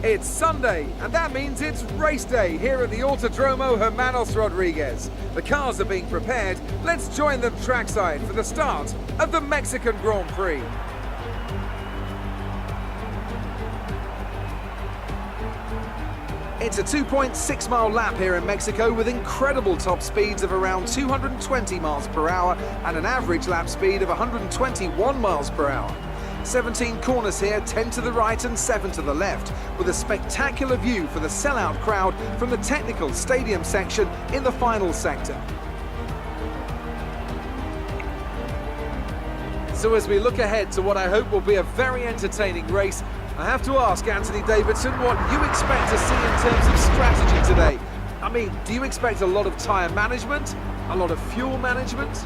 It's Sunday, and that means it's race day here at the Autodromo Hermanos Rodriguez. The cars are being prepared. Let's join them trackside for the start of the Mexican Grand Prix. It's a 2.6 mile lap here in Mexico with incredible top speeds of around 220 miles per hour and an average lap speed of 121 miles per hour. 17 corners here, 10 to the right and 7 to the left, with a spectacular view for the sellout crowd from the technical stadium section in the final sector. So as we look ahead to what I hope will be a very entertaining race, I have to ask Anthony Davidson what you expect to see in terms of strategy today. I mean, do you expect a lot of tyre management? A lot of fuel management?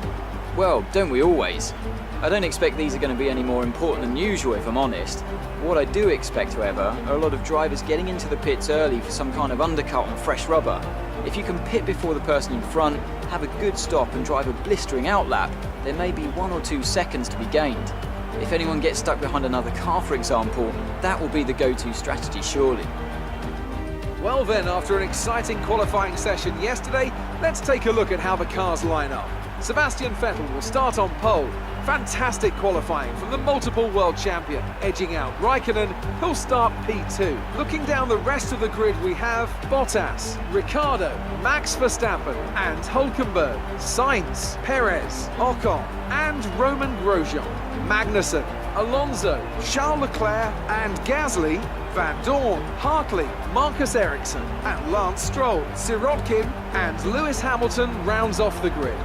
Well, don't we always? I don't expect these are going to be any more important than usual, if I'm honest. What I do expect, however, are a lot of drivers getting into the pits early for some kind of undercut on fresh rubber. If you can pit before the person in front, have a good stop and drive a blistering out lap, there may be 1 or 2 seconds to be gained. If anyone gets stuck behind another car, for example, that will be the go-to strategy, surely. Well then, after an exciting qualifying session yesterday, let's take a look at how the cars line up. Sebastian Vettel will start on pole. Fantastic qualifying from the multiple world champion, edging out Raikkonen, who'll start P2. Looking down the rest of the grid, we have Bottas, Ricciardo, Max Verstappen and Hülkenberg, Sainz, Perez, Ocon and Roman Grosjean, Magnussen, Alonso, Charles Leclerc and Gasly, Van Dorn, Hartley, Marcus Ericsson and Lance Stroll, Sirotkin and Lewis Hamilton rounds off the grid.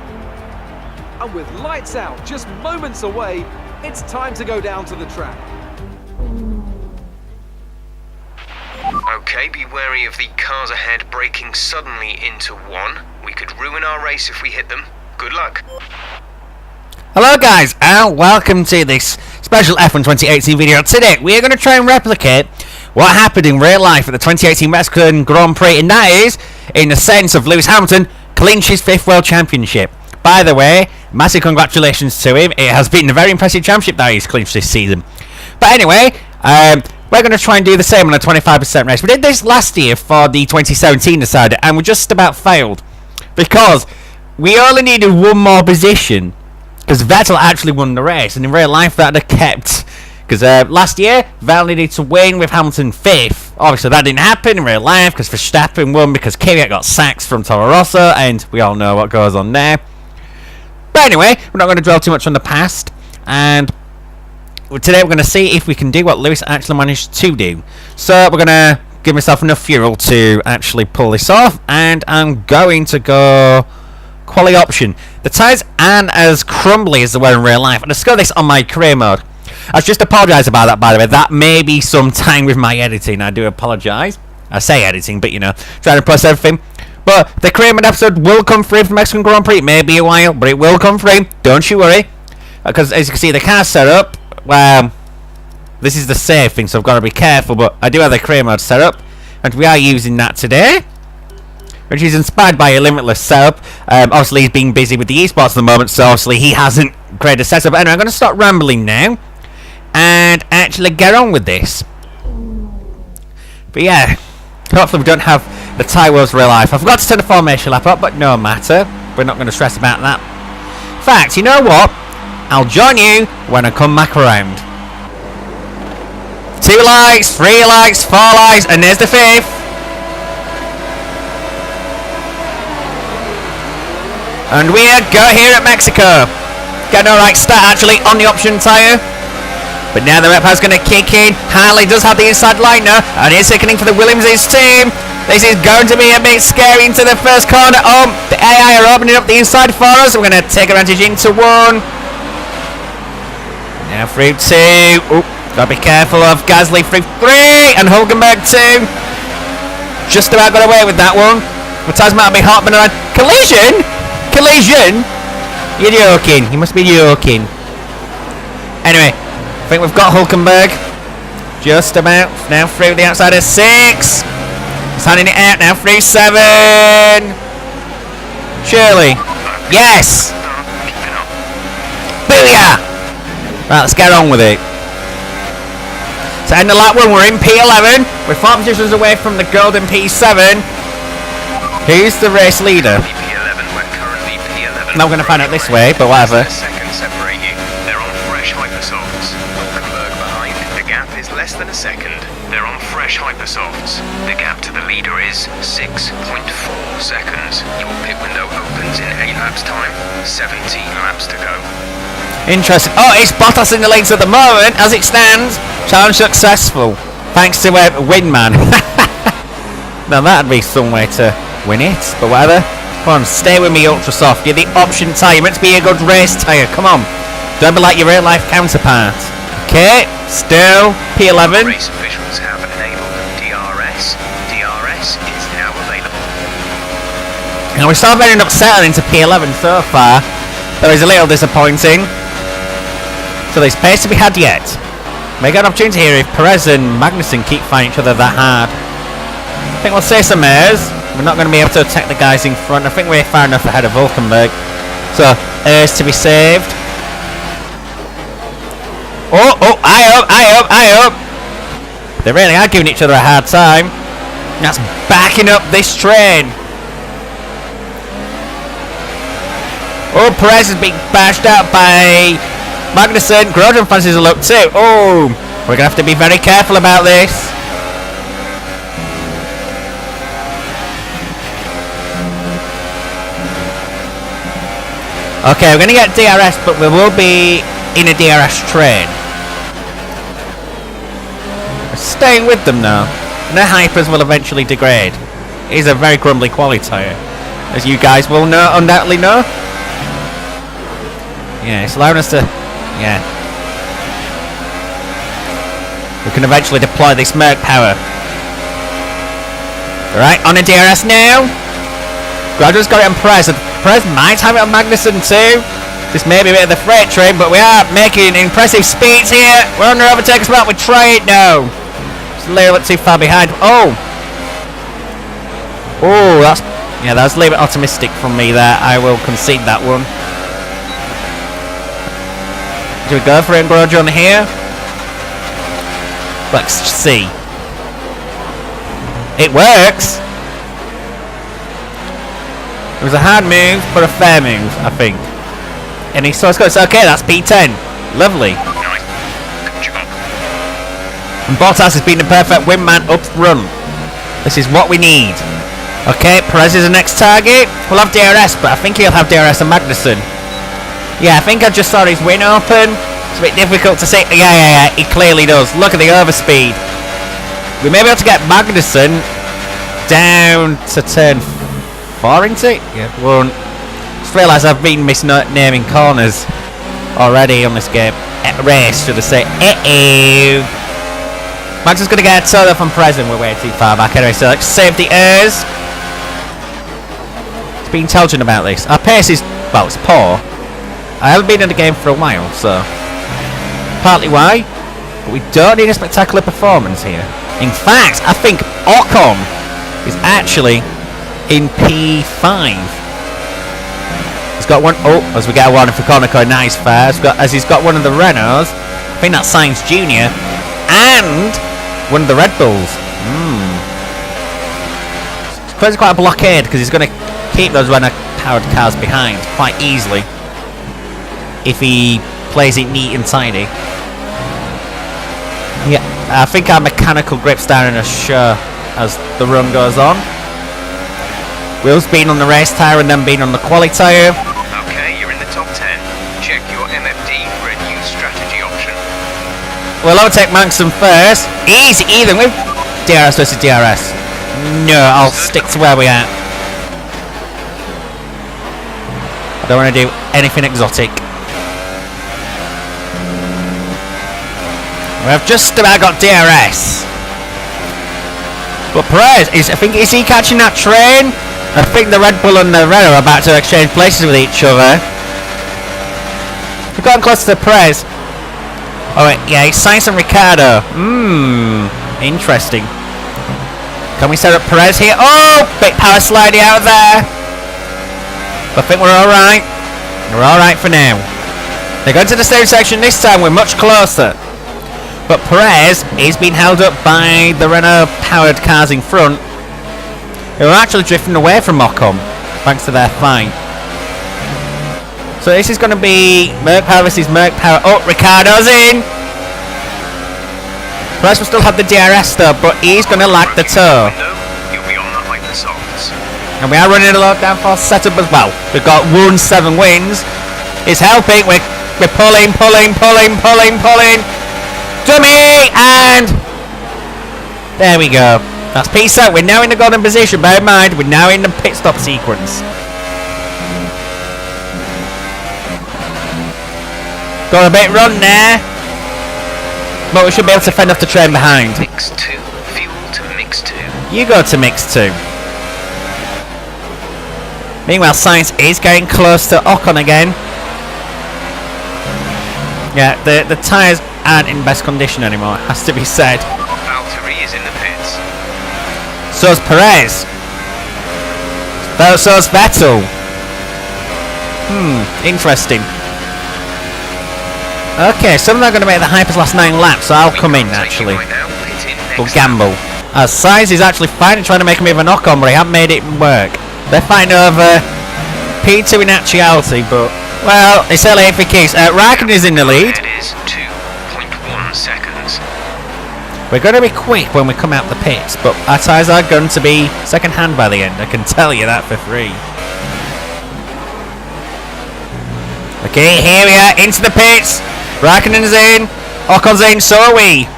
And with lights out just moments away, it's time to go down to the track. Okay, be wary of the cars ahead braking suddenly into one. We could ruin our race if we hit them. Good luck. Hello guys, and welcome to this special F1 2018 video. Today, we are going to try and replicate what happened in real life at the 2018 Mexican Grand Prix, and that is, in the sense of Lewis Hamilton clinch his 5th World Championship. By the way, massive congratulations to him. It has been a very impressive championship that he's clinched this season. But anyway, we're going to try and do the same on a 25% race. We did this last year for the 2017 decider, and we just about failed. Because we only needed one more position. Because Vettel actually won the race, and in real life that had kept. Because last year, Vettel needed to win with Hamilton 5th. Obviously that didn't happen in real life, because Verstappen won because Kvyat got sacked from Toro Rosso, and we all know what goes on there. But anyway, we're not going to dwell too much on the past, and today we're going to see if we can do what Lewis actually managed to do. So we're going to give myself enough fuel to actually pull this off, and I'm going to go quali option. The tyres aren't as crumbly as they were in real life, and I'll score this on my career mode. I just apologise about that, by the way. That may be some time with my editing. I do apologise. I say editing, but you know, trying to process everything. But the career mode episode will come through for the Mexican Grand Prix. It may be a while, but it will come through. Don't you worry. Because as you can see, the car's set up. Well, this is the safe thing, so I've got to be careful. But I do have the career mode set up, and we are using that today, which is inspired by a limitless setup. Obviously, he's being busy with the esports at the moment, so obviously he hasn't created a setup. Anyway, I'm going to stop rambling now and actually get on with this. But yeah, hopefully we don't have the tyre woes real life. I forgot to turn the formation lap up, but no matter. We're not going to stress about that. In fact, you know what? I'll join you when I come back around. 2 lights, 3 lights, 4 lights, and there's the 5th. And we go here at Mexico. Got no right start actually on the option tyre. But now the rep is going to kick in. Harley does have the inside line now, and it's sickening for the Williams' team. This is going to be a bit scary into the first corner. Oh, the AI are opening up the inside for us. We're going to take advantage into 1. Now through 2. Oh, got to be careful of Gasly through 3. And Hülkenberg 2. Just about got away with that one. Matthias might be hot, but collision? Collision? You're joking. You must be joking. Anyway, I think we've got Hülkenberg. Just about. Now through the outside of 6. He's handing it out now through 7. Surely. Yes! Booyah! Right, let's get on with it. To end the lap 1, we're in P11. We're 4 positions away from the golden P7. Who's the race leader? P11, we're currently P11. Now we're going to find out this way, but whatever. A second separate you. They're on fresh hypersofts. Hulkenberg behind. The gap is less than a second. They're on fresh hypersofts. The gap to the leader is 6.4 seconds. Your pit window opens in 8 laps time. 17 laps to go. Interesting. Oh, it's Bottas in the lanes at the moment. As it stands, challenge successful. Thanks to Windman. Now that'd be some way to win it, but whatever. Come on, stay with me, Ultrasoft. You're the option tyre. You're meant to be a good race tyre. Come on. Don't be like your real life counterpart. Okay, still P11. Race officials have enabled DRS. DRS is now available. Now we're still ending up settling into P11 so far. That is a little disappointing. So there's pace to be had yet. May get an opportunity here if Perez and Magnussen keep fighting each other that hard. I think we'll say some airs. We're not going to be able to attack the guys in front. I think we're far enough ahead of Hulkenberg. So airs to be saved. Oh, eye up. They really are giving each other a hard time. That's backing up this train. Oh, Perez is being bashed out by Magnussen. Grosjean fancies a look too. Oh, we're going to have to be very careful about this. Okay, we're going to get DRS, but we will be in a DRS train. We're staying with them now. And their hypers will eventually degrade. It is a very grumbly quality tyre, as you guys will know, undoubtedly know. Yeah, it's allowing us to... Yeah. We can eventually deploy this Merc power. Alright, on a DRS now. Grosjean's got it on Perez. Perez might have it on Magnussen too. This may be a bit of the freight train, but we are making impressive speeds here. We're under overtake spot. We try it now. Just a little bit too far behind. Oh, that's... Yeah, that was a little bit optimistic from me there. I will concede that one. Do we go for it, Grosjean here? Let's see. It works. It was a hard move, but a fair move, I think. And he saw it's okay, that's P10. Lovely. Nice. Good job. And Bottas has been the perfect wingman up front. This is what we need. Okay, Perez is the next target. We'll have DRS, but I think he'll have DRS and Magnussen. Yeah, I think I just saw his win open. It's a bit difficult to say. Yeah, he clearly does. Look at the overspeed. We may be able to get Magnussen down to turn 4, isn't it? Yeah, won't. Just realised I've been misnaming corners already on this game. Race, should I say. Max is going to get a total from Perez and we're way too far back anyway, so let's save the airs. Let's be intelligent about this. Our pace is, well, it's poor. I haven't been in the game for a while, so partly why, but we don't need a spectacular performance here. In fact, I think Ocon is actually in P5. He's got one. Oh, as we get a warning for corner code, now he's fair. As he's got one of the Renaults, I think that's Sainz Jr. and one of the Red Bulls. It's quite a blockade because he's going to keep those Renault-powered cars behind quite easily if he plays it neat and tidy. Yeah, I think our mechanical grip's down in a show as the run goes on. Will's been on the race tyre and then been on the quali tyre. Okay, you're in the top 10. Check your MFD for a new strategy option. We'll overtake Magnussen first. Easy, even with DRS versus DRS. No, I'll stick to where we are. I don't want to do anything exotic. We've just about got DRS. But Perez, is he catching that train? I think the Red Bull and the Renault are about to exchange places with each other. We've gotten close to Perez. Oh wait, yeah, it's Sainz and Ricciardo. Interesting. Can we set up Perez here? Oh, bit power sliding out there. But I think we're alright. We're alright for now. They're going to the same section this time, we're much closer. But Perez is being held up by the Renault-powered cars in front, who are actually drifting away from Ocon, thanks to their fight. So this is going to be Merc Power versus Merc Power. Oh, Ricciardo's in! Perez will still have the DRS though, but he's going to lack the toe. You'll be on the hypersofts. And we are running a low downforce setup as well. We've got 1-7 wins. It's helping. We're pulling. Dummy! And there we go. That's peace out. We're now in the golden position. Bear in mind, we're now in the pit stop sequence. Got a bit run there, but we should be able to fend off the train behind. Mix 2. Fuel to mix 2. You go to mix 2. Meanwhile, Sainz is getting close to Ocon again. Yeah, the tyres aren't in best condition anymore, it has to be said. Valtteri is in the pits. So's Perez. So's Vettel. Interesting. Okay, some of them are going to make the hypers last 9 laps, so I'll come in actually. We'll gamble. As Sainz is actually fighting, trying to make me with a knock-on, but he hasn't made it work. They're fighting over P2 in actuality, but well, it's LA for keys. Raikkonen is in the lead. It is 2.1 seconds. We're going to be quick when we come out the pits, but our tyres are going to be second hand by the end. I can tell you that for free. Okay, here we are into the pits. Raikkonen's in. Ocon's in. So are we.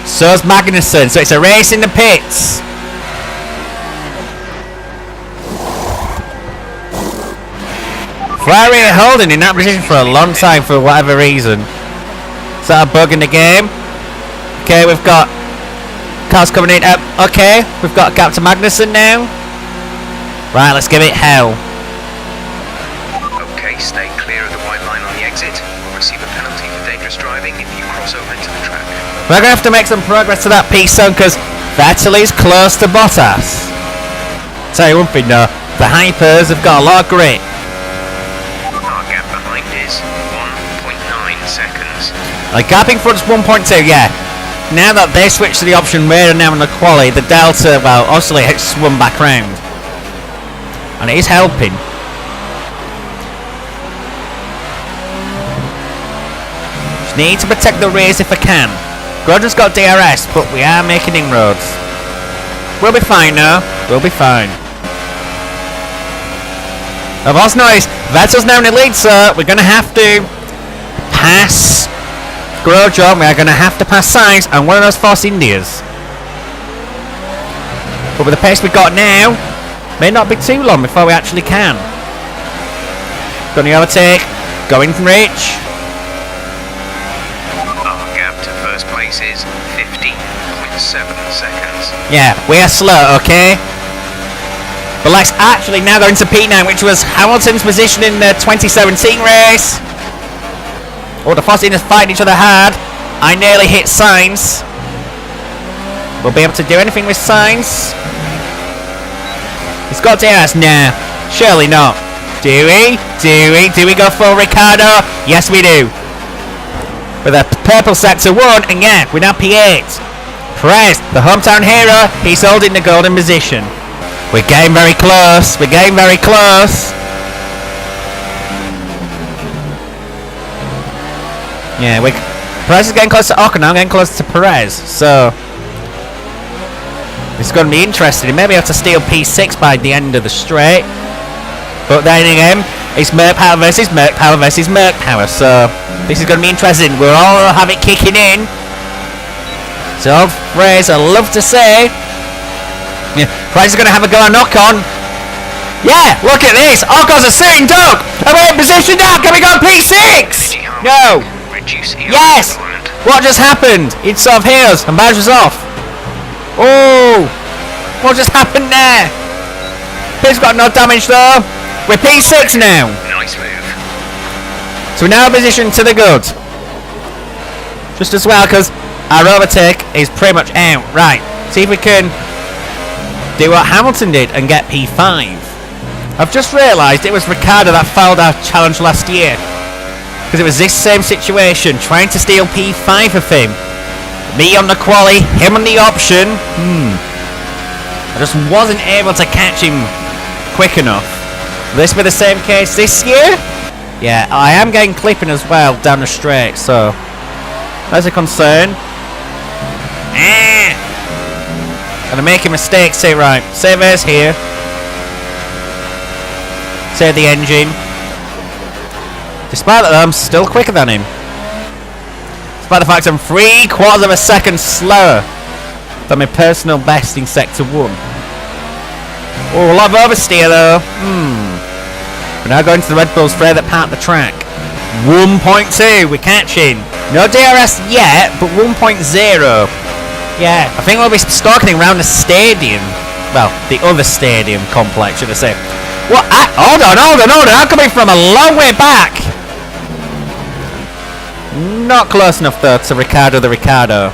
So's Magnussen. So it's a race in the pits. Ferrari are holding in that position for a long time for whatever reason. Is that a bug in the game? Okay, we've got cars coming in. Okay, we've got a gap to Magnussen now. Right, let's give it hell. Okay, stay clear of the white line on the exit. You'll receive a penalty for dangerous driving if you cross over into the track. We're going to have to make some progress to that P-zone because Vettel is close to Bottas. Tell you one thing though, the hypers have got a lot of grit. Our gap behind is 1.9 seconds. The gap in front's 1.2, yeah. Now that they switched to the option we're now in the quali, the delta, well, obviously it's swung back round. And it is helping. Just need to protect the rears if I can. Gordon's got DRS, but we are making inroads. We'll be fine now. We'll be fine. I've also noticed Vettel's now in the lead, so we're going to have to pass Grosjean. We're going to have to pass Sainz and one of those Force Indias. But with the pace we've got now, may not be too long before we actually can. Got the overtake. Going rich. Our gap to first place is 15.7 seconds. Yeah, we are slow, okay? But let's actually now go into P9, which was Hamilton's position in the 2017 race. Oh, the Force Indians fighting each other hard. I nearly hit Sainz. We'll be able to do anything with Sainz. He's got DRS now. Surely not. Do we? Do we go for Ricciardo? Yes, we do. With a purple sector 1, and yeah, we're now P8. Perez, the hometown hero, he's holding the golden position. We're getting very close. We're getting very close. Yeah, Perez is getting close to Ocon. I'm getting close to Perez. So it's going to be interesting. He may be able to steal P6 by the end of the straight. But then again, it's Merc Power versus Merc Power versus Merc Power. So this is going to be interesting. We'll all have it kicking in. So phrase I love to say. Yeah, Price is going to have a go on Ocon. Yeah, look at this. Ocon's a sitting duck. And we're in position now. Can we go on P6? No. Yes. What just happened? It's off heels and Badge was off. Oh. What just happened there? Pit's got no damage though. We're P6 now. Nice move. So we're now in position to the good. Just as well because our overtake is pretty much out. Right. See if we can do what Hamilton did and get P5. I've just realised it was Ricciardo that failed our challenge last year. Because it was this same situation, trying to steal P5 of him. Me on the quali, him on the option. I just wasn't able to catch him quick enough. Will this be the same case this year? Yeah, I am getting clipping as well down the straight, so that's a concern. Gonna make a mistake, say right. Save as here. Save the engine. Despite that, I'm still quicker than him. Despite the fact I'm 3/4 of a second slower than my personal best in Sector 1. Oh, a lot of oversteer though. We're now going to the Red Bull's further part of the track. 1.2, we're catching. No DRS yet, but 1.0. Yeah, I think we'll be stalking around the stadium. Well, the other stadium complex, should I say. What? Hold on. I'm coming from a long way back. Not close enough, though, to Ricardo the Ricardo.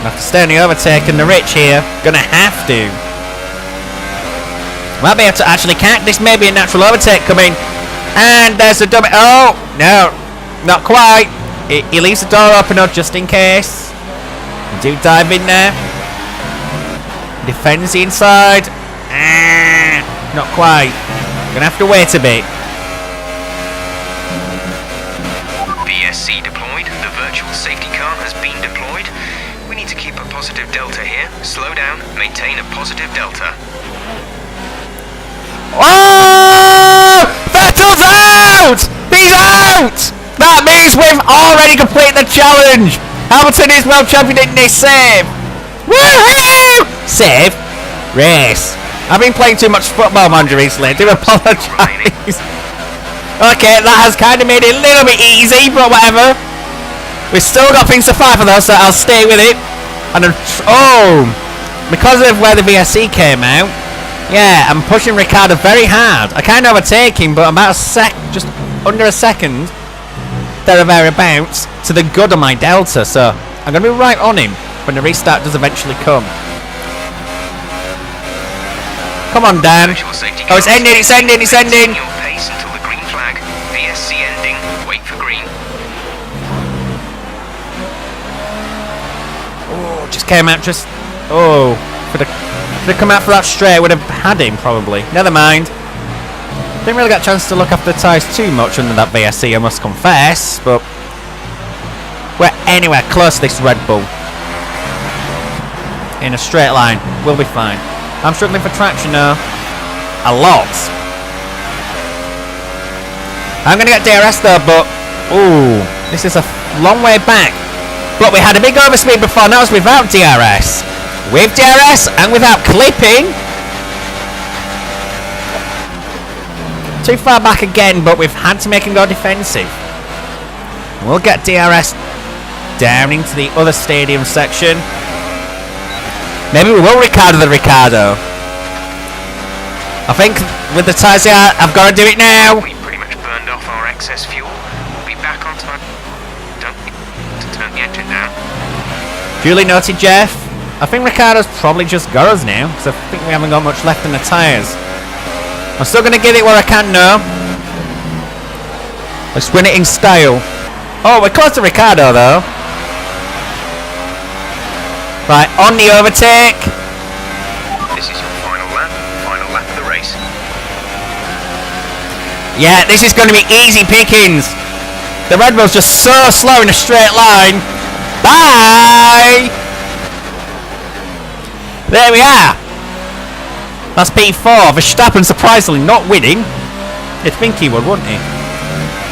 Have to stay on the overtake and the Rich here. Gonna have to. Might be able to actually catch. This may be a natural overtake coming. And there's a double. Oh, no. Not quite. He leaves the door open up just in case. Do dive in there. Defends the inside. Not quite. Gonna have to wait a bit. VSC deployed. The virtual safety car has been deployed. We need to keep a positive delta here. Slow down. Maintain a positive delta. Oh! Vettel's out! He's out! That means we've already completed the challenge. Hamilton is world champion in this save. Woohoo! Save? Race. I've been playing too much Football Manager recently. I do apologise. Okay, that has kind of made it a little bit easy, but whatever. We've still got things to fight for though, so I'll stay with it. And because of where the VSC came out, yeah, I'm pushing Ricardo very hard. I can't overtake him, but I'm about just under a second thereabouts to the good of my delta, so I'm going to be right on him when the restart does eventually come. Come on, Dan. Oh, it's ending. Your pace until the green flag. VSC ending. Wait for green. Oh, just came out just... Oh, could have come out for that straight, would have had him probably. Never mind. Didn't really get a chance to look after the tyres too much under that VSC, I must confess, but we're anywhere close to this Red Bull. In a straight line, we'll be fine. I'm struggling for traction now. A lot. I'm going to get DRS though, but... Ooh, this is a long way back. But we had a big overspeed before, now it's without DRS. With DRS and without clipping. Too far back again, but we've had to make him go defensive. We'll get DRS down into the other stadium section. Maybe we will Ricardo the Ricardo. I think with the tyres here, I've got to do it now. We pretty much burned off our excess fuel. We'll be back on time. Don't need to turn the engine down. Duly noted, Jeff. I think Ricardo's probably just got us now, because I think we haven't got much left in the tyres. I'm still going to get it where I can now. Let's win it in style. Oh, we're close to Ricardo though. Right, on the overtake. This is your final lap of the race. Yeah, this is going to be easy pickings. The Red Bull's just so slow in a straight line. Bye! There we are. That's P4. Verstappen surprisingly not winning. You'd think he would, wouldn't he?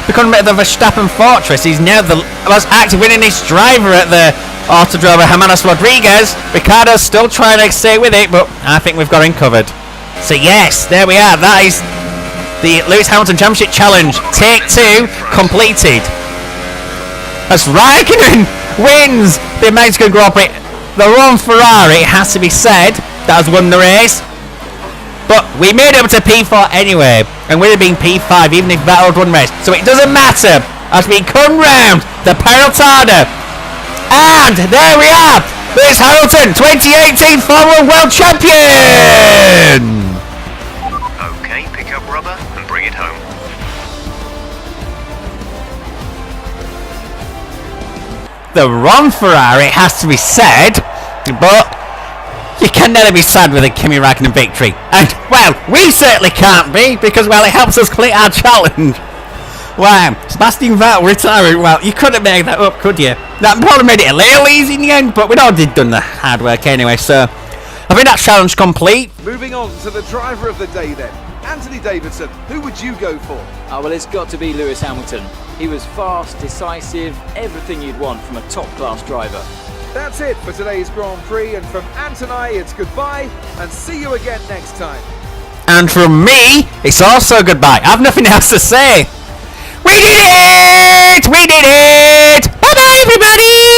Becoming a bit of the Verstappen fortress. He's now the most active winningest driver at the Autodromo Hermanos Rodriguez. Ricardo's still trying to stay with it, but I think we've got him covered. So yes, there we are. That is the Lewis Hamilton Championship Challenge. Take 2 completed. As Raikkonen wins the Mexican Grand Prix. The wrong Ferrari, it has to be said, that has won the race. But we made it up to P4 anyway, and we'd have been P5 even if Vettel had won the race. So it doesn't matter as we come round the Pelotada. And there we are! Lewis Hamilton, 2018 Formula 1 World Champion! Okay, pick up rubber and bring it home. the wrong Ferrari, it has to be said, but you can never be sad with a Kimi Räikkönen victory. And, well, we certainly can't be, because, well, it helps us complete our challenge. Wow, Sebastian Vettel retiring. Well, you couldn't make that up, could you? That probably made it a little easy in the end, but we'd already done the hard work anyway, so I think that's challenge complete. Moving on to the driver of the day then. Anthony Davidson, who would you go for? Oh, well, it's got to be Lewis Hamilton. He was fast, decisive, everything you'd want from a top-class driver. That's it for today's Grand Prix, and from Ant and I, it's goodbye, and see you again next time. And from me, it's also goodbye. I've nothing else to say. We did it! We did it! Bye-bye, everybody!